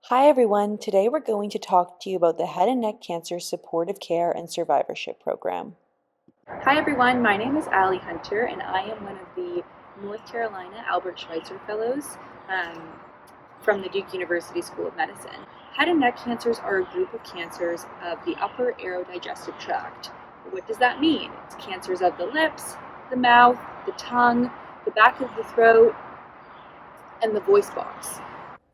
Hi everyone, today we're going to talk to you about the Head and Neck Cancer Supportive Care and Survivorship Program. Hi everyone, my name is Allie Hunter and I am one of the North Carolina Albert Schweitzer Fellows from the Duke University School of Medicine. Head and neck cancers are a group of cancers of the upper aerodigestive tract. What does that mean? It's cancers of the lips, the mouth, the tongue, the back of the throat, and the voice box.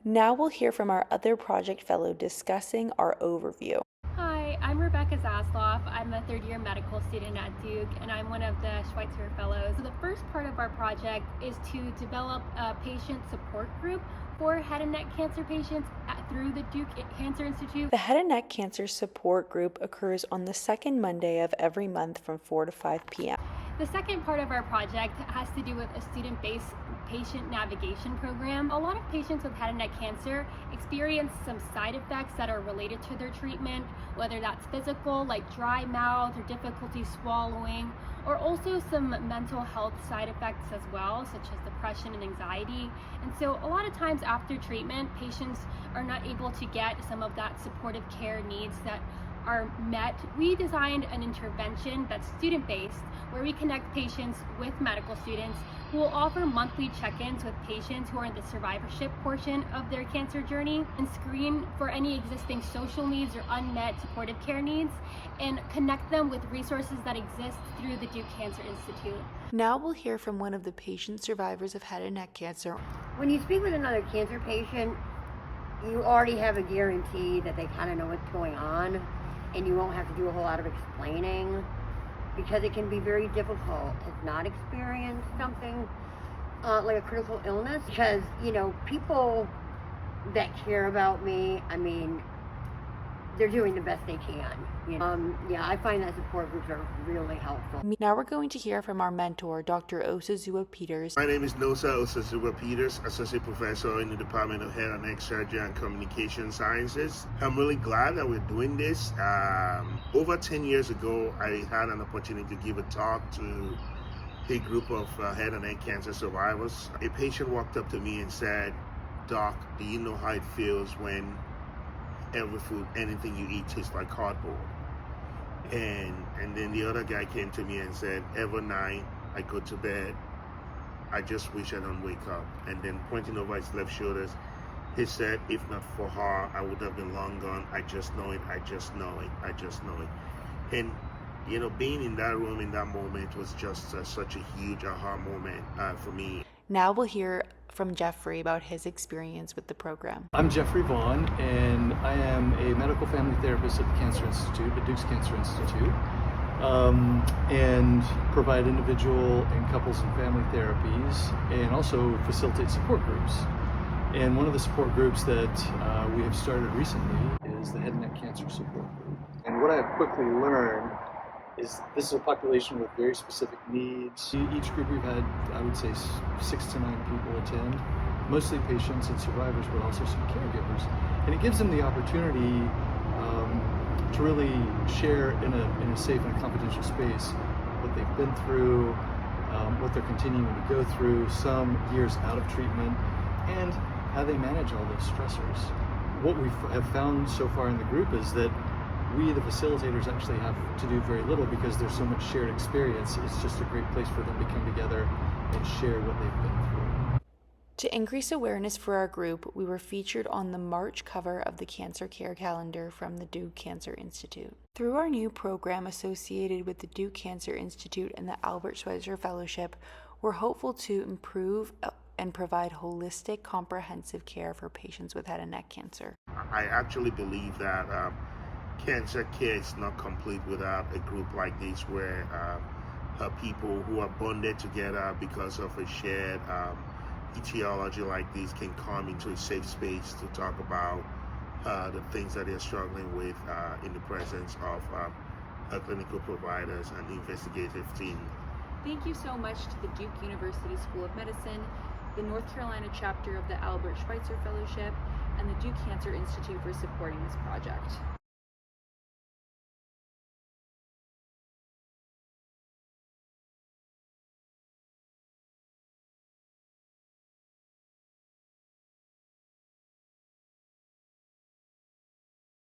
Now we'll hear from our other project fellow discussing our overview. Hi, I'm Rebecca Zasloff. I'm a third year medical student at Duke and I'm one of the Schweitzer Fellows. So the first part of our project is to develop a patient support group for head and neck cancer patients through the Duke Cancer Institute. The Head and Neck Cancer Support Group occurs on the second Monday of every month from 4 to 5 p.m. The second part of our project has to do with a student-based patient navigation program. A lot of patients with head and neck cancer experience some side effects that are related to their treatment, whether that's physical, like dry mouth or difficulty swallowing, or also some mental health side effects as well, such as depression and anxiety. And so a lot of times after treatment, patients are not able to get some of that supportive care needs that are met. We designed an intervention that's student-based, where we connect patients with medical students who will offer monthly check-ins with patients who are in the survivorship portion of their cancer journey and screen for any existing social needs or unmet supportive care needs and connect them with resources that exist through the Duke Cancer Institute. Now we'll hear from one of the patient survivors of head and neck cancer. When you speak with another cancer patient, you already have a guarantee that they kind of know what's going on, and you won't have to do a whole lot of explaining, because it can be very difficult to not experience something like a critical illness, because people that care about me, they're doing the best they can. I find that support groups are really helpful. Now we're going to hear from our mentor, Dr. Osazua Peters. My name is Nosa Osazua Peters, Associate Professor in the Department of Head and Neck Surgery and Communication Sciences. I'm really glad that we're doing this. Over 10 years ago, I had an opportunity to give a talk to a group of head and neck cancer survivors. A patient walked up to me and said, "Doc, do you know how it feels when every food, anything you eat tastes like cardboard?" And then the other guy came to me and said, "Every night I go to bed, I just wish I don't wake up." And then pointing over his left shoulders, he said, "If not for her, I would have been long gone. I just know it, I just know it, I just know it." And being in that room in that moment was just such a huge aha moment for me. Now we'll hear from Jeffrey about his experience with the program. I'm Jeffrey Vaughn, and I am a medical family therapist at the Cancer Institute, the Duke's Cancer Institute, and provide individual and couples and family therapies, and also facilitate support groups. And one of the support groups that we have started recently is the Head and Neck Cancer Support Group. And what I have quickly learned is this is a population with very specific needs. Each group we've had, I would say, 6 to 9 people attend, mostly patients and survivors, but also some caregivers. And it gives them the opportunity to really share in a safe and a confidential space what they've been through, what they're continuing to go through, some years out of treatment, and how they manage all those stressors. What we have found so far in the group is that we, the facilitators, actually have to do very little because there's so much shared experience. It's just a great place for them to come together and share what they've been through. To increase awareness for our group, we were featured on the March cover of the Cancer Care Calendar from the Duke Cancer Institute. Through our new program associated with the Duke Cancer Institute and the Albert Schweitzer Fellowship, we're hopeful to improve and provide holistic, comprehensive care for patients with head and neck cancer. I actually believe that cancer care is not complete without a group like this, where people who are bonded together because of a shared etiology like this can come into a safe space to talk about the things that they're struggling with in the presence of clinical providers and investigative team. Thank you so much to the Duke University School of Medicine, the North Carolina chapter of the Albert Schweitzer Fellowship, and the Duke Cancer Institute for supporting this project.